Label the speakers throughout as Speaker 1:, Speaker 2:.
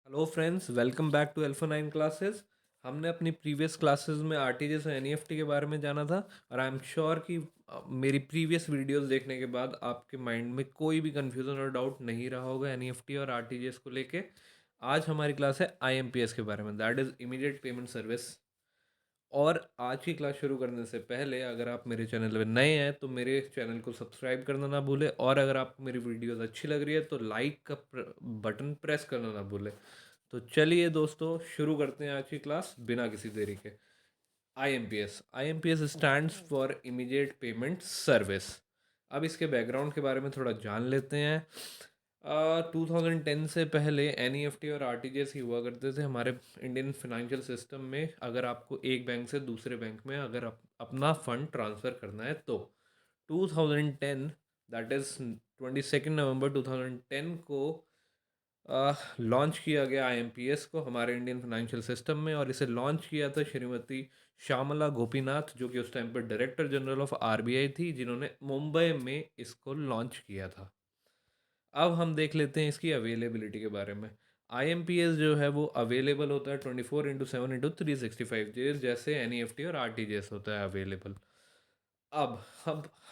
Speaker 1: Hello friends, welcome back to alpha 9 classes. हमने अपनी previous classes में आरटीजीएस और एनईएफटी के बारे में जाना था और आई एम श्योर कि मेरी प्रीवियस वीडियोस देखने के बाद आपके माइंड में कोई भी कंफ्यूजन और डाउट नहीं रहा होगा एनईएफटी और आरटीजीएस को लेके। आज हमारी क्लास है आईएमपीएस के बारे में, that is immediate payment service. और आज की क्लास शुरू करने से पहले अगर आप मेरे चैनल पे नए हैं तो मेरे चैनल को सब्सक्राइब करना ना भूलें, और अगर आपको मेरी वीडियोस अच्छी लग रही है तो लाइक का बटन प्रेस करना ना भूलें। तो चलिए दोस्तों, शुरू करते हैं आज की क्लास बिना किसी देरी के। I am P S stands for immediate payment service. अब इसके बैकग्राउंड के बारे में थोड़ा जान लेते हैं। 2010 से पहले एनईएफटी और आरटीजीएस ही हुआ करते थे हमारे इंडियन फाइनेंशियल सिस्टम में। अगर आपको एक बैंक से दूसरे बैंक में अगर अपना फंड ट्रांसफ़र करना है तो 2010, दैट इज़ 22 नवंबर 2010 को लॉन्च किया गया आईएमपीएस को हमारे इंडियन फाइनेंशियल सिस्टम में। और इसे लॉन्च किया था श्रीमती श्यामला गोपीनाथ, जो कि उस टाइम पर डायरेक्टर जनरल ऑफ आरबीआई थी, जिन्होंने मुंबई में इसको लॉन्च किया था। अब हम देख लेते हैं इसकी अवेलेबिलिटी के बारे में। आईएमपीएस जो है वो अवेलेबल होता है 24/7/365 डेज, जैसे एनईएफटी और आरटीजीएस होता है अवेलेबल। अब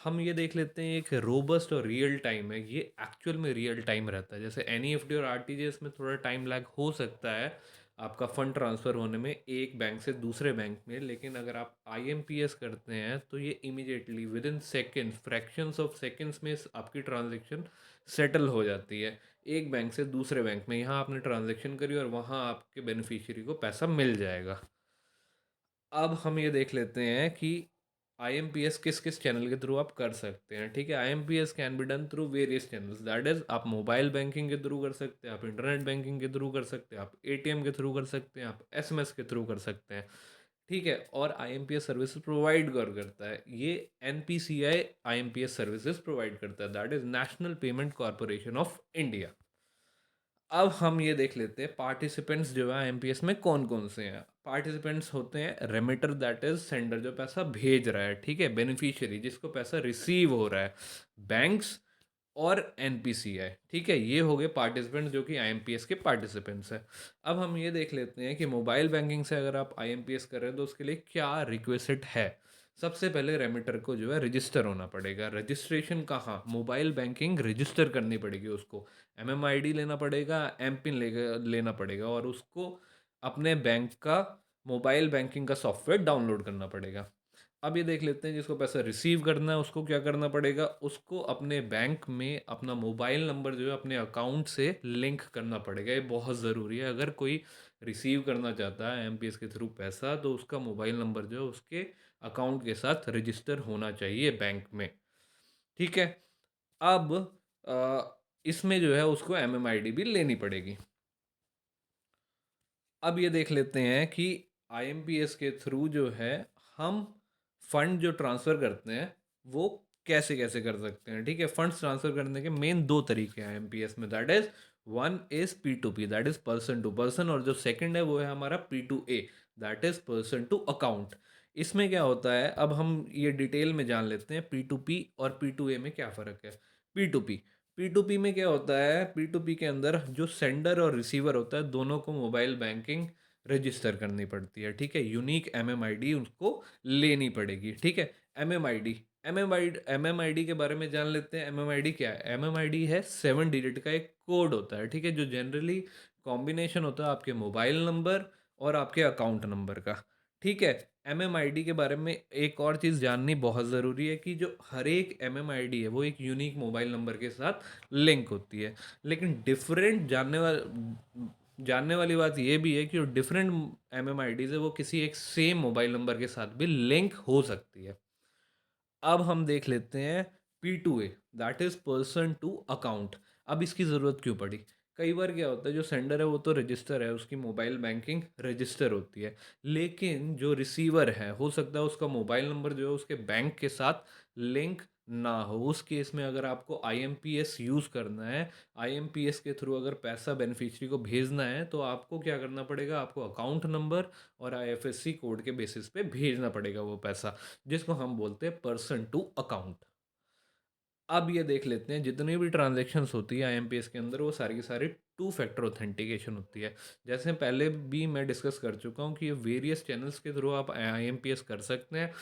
Speaker 1: हम ये देख लेते हैं, एक रोबस्ट और रियल टाइम है, ये एक्चुअल में रियल टाइम रहता है। जैसे एनईएफटी और आरटीजीएस में थोड़ा टाइम लैग हो सकता है आपका फंड ट्रांसफ़र होने में एक बैंक से दूसरे बैंक में, लेकिन अगर आप आईएमपीएस करते हैं तो ये immediately with in seconds, fractions of seconds में आपकी ट्रांजेक्शन सेटल हो जाती है एक बैंक से दूसरे बैंक में। यहाँ आपने ट्रांजेक्शन करी और वहाँ आपके बेनिफिशियरी को पैसा मिल जाएगा। अब हम ये देख लेते हैं कि आईएमपीएस किस किस चैनल के थ्रू आप कर सकते हैं। ठीक है, IMPS can be done through various channels, that is आप मोबाइल बैंकिंग के थ्रू कर सकते हैं, आप इंटरनेट बैंकिंग के थ्रू कर सकते हैं, आप एटीएम के थ्रू कर सकते हैं, आप एसएमएस के थ्रू कर सकते हैं। ठीक है, और आईएमपीएस सर्विसेज प्रोवाइड करता है ये एनपीसीआई आईएमपीएस सर्विसेज प्रोवाइड करता है, that is national payment corporation of India. अब हम ये देख लेते हैं पार्टिसिपेंट्स जो है एमपीएस में कौन कौन से हैं। पार्टिसिपेंट्स होते हैं रेमिटर, दैट इज सेंडर जो पैसा भेज रहा है, ठीक है, बेनिफिशियरी जिसको पैसा रिसीव हो रहा है, बैंक्स और एनपीसीआई। ठीक है, ये हो गए पार्टिसिपेंट्स जो कि आईएमपीएस के पार्टिसिपेंट्स हैं। अब हम ये देख लेते हैं कि मोबाइल बैंकिंग से अगर आप आईएमपीएस कर रहे हैं तो उसके लिए क्या रिक्वेस्ट है। सबसे पहले रेमिटर को जो है रजिस्टर होना पड़ेगा। रजिस्ट्रेशन कहाँ, मोबाइल बैंकिंग रजिस्टर करनी पड़ेगी उसको, एमएमआईडी लेना पड़ेगा, एम पिन लेना पड़ेगा, और उसको अपने बैंक का मोबाइल बैंकिंग का सॉफ्टवेयर डाउनलोड करना पड़ेगा। अब ये देख लेते हैं जिसको पैसा रिसीव करना है उसको क्या करना पड़ेगा, उसको अपने बैंक में अपना मोबाइल नंबर जो है अपने अकाउंट से लिंक करना पड़ेगा। ये बहुत ज़रूरी है, अगर कोई रिसीव करना चाहता है एमपीएस के थ्रू पैसा तो उसका मोबाइल नंबर जो है उसके अकाउंट के साथ रजिस्टर होना चाहिए बैंक में। ठीक है, अब इसमें जो है उसको एमएमआईडी भी लेनी पड़ेगी। अब ये देख लेते हैं कि आईएमपीएस के थ्रू जो है हम फंड जो ट्रांसफ़र करते हैं वो कैसे कैसे कर सकते हैं। ठीक है, फंड्स ट्रांसफ़र करने के मेन दो तरीके हैं आईएमपीएस में, that is one is P to P, that is person to person, और जो सेकंड है वो है हमारा P to A, that is person to account. इसमें क्या होता है, अब हम ये डिटेल में जान लेते हैं पी टू पी और पी टू ए में क्या फ़र्क है। P to P, P to P में क्या होता है, पी टू पी के अंदर जो सेंडर और रिसीवर होता है दोनों को मोबाइल बैंकिंग रजिस्टर करनी पड़ती है। ठीक है, यूनिक एमएमआईडी उनको लेनी पड़ेगी। ठीक है, एमएमआईडी, एमएमआईडी के बारे में जान लेते हैं। एमएमआईडी क्या है, एमएमआईडी है 7 डिजिट का एक कोड होता है। ठीक है, जो जनरली कॉम्बिनेशन होता है आपके मोबाइल नंबर और आपके अकाउंट नंबर का। ठीक है, एमएमआईडी के बारे में एक और चीज़ जाननी बहुत ज़रूरी है कि जो हर एक एमएमआईडी है वो एक यूनिक मोबाइल नंबर के साथ लिंक होती है। लेकिन डिफरेंट जानने वाली बात ये भी है कि जो डिफरेंट एमएमआईडीज़ है वो किसी एक सेम मोबाइल नंबर के साथ भी लिंक हो सकती है। अब हम देख लेते हैं P to A, that is person to account. अब इसकी ज़रूरत क्यों पड़ी, कई बार क्या होता है जो सेंडर है वो तो रजिस्टर है, उसकी मोबाइल बैंकिंग रजिस्टर होती है, लेकिन जो रिसीवर है हो सकता है उसका मोबाइल नंबर जो है उसके बैंक के साथ लिंक ना हो। उस केस में अगर आपको आईएमपीएस यूज़ करना है, आईएमपीएस के थ्रू अगर पैसा बेनिफिशियरी को भेजना है तो आपको क्या करना पड़ेगा, आपको अकाउंट नंबर और आईएफएससी कोड के बेसिस पे भेजना पड़ेगा वो पैसा, जिसको हम बोलते हैं पर्सन टू अकाउंट। अब ये देख लेते हैं जितनी भी ट्रांज़ैक्शंस होती है आईएमपीएस के अंदर वो सारी की सारी टू फैक्टर ऑथेंटिकेशन होती है। जैसे पहले भी मैं डिस्कस कर चुका हूँ कि ये वेरियस चैनल्स के थ्रू आप आईएमपीएस कर सकते हैं।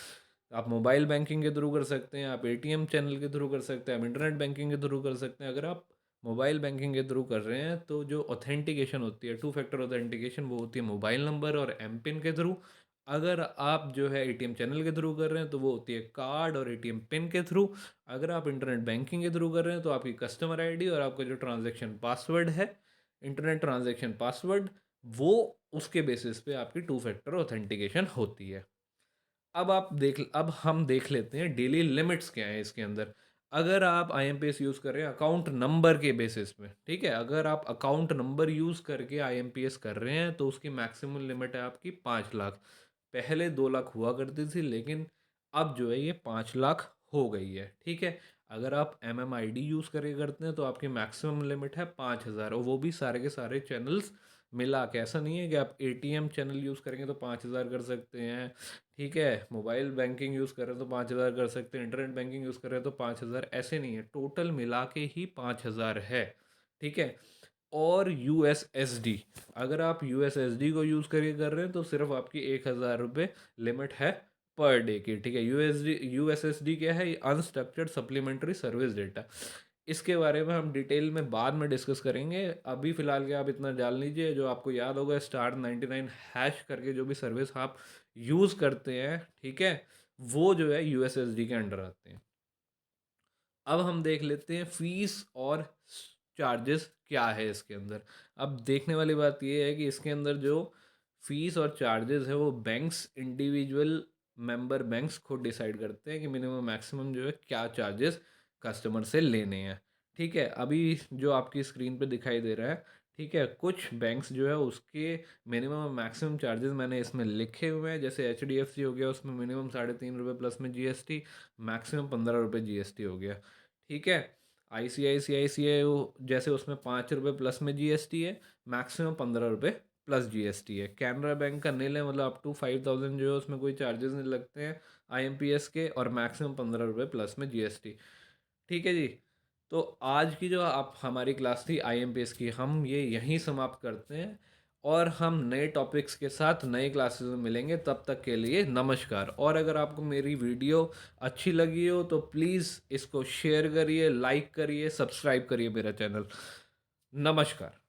Speaker 1: आप मोबाइल बैंकिंग के थ्रू कर सकते हैं, आप एटीएम चैनल के थ्रू कर सकते हैं, आप इंटरनेट बैंकिंग के थ्रू कर सकते हैं। अगर आप मोबाइल बैंकिंग के थ्रू कर रहे हैं तो जो ऑथेंटिकेशन होती है, टू फैक्टर ऑथेंटिकेशन, वो होती है मोबाइल नंबर और एमपिन के थ्रू। अगर आप जो है एटीएम चैनल के थ्रू कर रहे हैं तो वो होती है कार्ड और एटीएम पिन के थ्रू। अगर आप इंटरनेट बैंकिंग के थ्रू कर रहे हैं तो आपकी कस्टमर आईडी और आपका जो ट्रांजैक्शन पासवर्ड है, इंटरनेट ट्रांजैक्शन पासवर्ड, वो उसके बेसिस पे आपकी टू फैक्टर ऑथेंटिकेशन होती है। अब हम देख लेते हैं डेली लिमिट्स क्या हैं इसके अंदर। अगर आप आईएमपीएस यूज़ कर रहे हैं अकाउंट नंबर के बेसिस पे, ठीक है? अगर आप अकाउंट नंबर यूज़ करके आईएमपीएस कर रहे हैं तो उसकी मैक्सिमम लिमिट है आपकी 5 लाख। पहले 2 लाख हुआ करती थी, लेकिन अब जो है ये 5 लाख हो गई है, ठीक है? अगर आप एमएमआईडी यूज़ करके करते हैं तो आपकी मैक्सिमम लिमिट है 5,000, और वो भी सारे के सारे चैनल्स मिला के। ऐसा नहीं है कि आप एटीएम चैनल यूज़ करेंगे तो 5,000 कर सकते हैं, ठीक है? मोबाइल बैंकिंग यूज़ कर रहे हैं तो 5,000 कर सकते हैं, इंटरनेट बैंकिंग यूज़ कर रहे हैं तो 5,000, ऐसे नहीं है। टोटल मिला के ही 5,000 है, ठीक है? और यूएसएसडी, अगर आप यूएसएसडी को यूज़ करके कर रहे हैं तो सिर्फ आपकी 1,000 रुपये लिमिट है पर डे की, ठीक है? यूएसएसडी क्या है? Unstructured supplementary service data. इसके बारे में हम डिटेल में बाद में डिस्कस करेंगे। अभी फ़िलहाल के आप इतना जान लीजिए, जो आपको याद होगा स्टार 99 हैश करके जो भी सर्विस आप यूज़ करते हैं, ठीक है? वो जो है यूएसएसडी के अंडर आते हैं। अब हम देख लेते हैं फ़ीस और चार्जेस क्या है इसके अंदर। अब देखने वाली बात ये है कि इसके अंदर जो फ़ीस और चार्जेस है वो बैंक्स, इंडिविजुअल मेंबर बैंक्स खुद डिसाइड करते हैं कि मिनिमम मैक्सिमम जो है क्या चार्जेस कस्टमर से लेने हैं, ठीक है? अभी जो आपकी स्क्रीन पे दिखाई दे रहा है, ठीक है? कुछ बैंक्स जो है उसके मिनिमम मैक्सिमम चार्जेस मैंने इसमें लिखे हुए हैं। जैसे एचडीएफसी हो गया, उसमें मिनिमम 3.5 रुपये प्लस में जीएसटी, मैक्सिमम 15 रुपये जीएसटी हो गया, ठीक है? आईसीआईसीआई जैसे उसमें 5 रुपये प्लस में जीएसटी है, मैक्सिमम 15 रुपये प्लस जीएसटी है। कैनरा बैंक का नील है, मतलब अप टू 5,000 जो है उसमें कोई चार्जेस नहीं लगते हैं आईएमपीएस के, और मैक्सिमम 15 रुपये प्लस में जीएसटी, ठीक है जी। तो आज की जो आप हमारी क्लास थी आईएमपीएस की, हम ये यहीं समाप्त करते हैं, और हम नए टॉपिक्स के साथ नए क्लासेस में मिलेंगे। तब तक के लिए नमस्कार। और अगर आपको मेरी वीडियो अच्छी लगी हो तो प्लीज़ इसको शेयर करिए, लाइक करिए, सब्सक्राइब करिए मेरा चैनल। नमस्कार।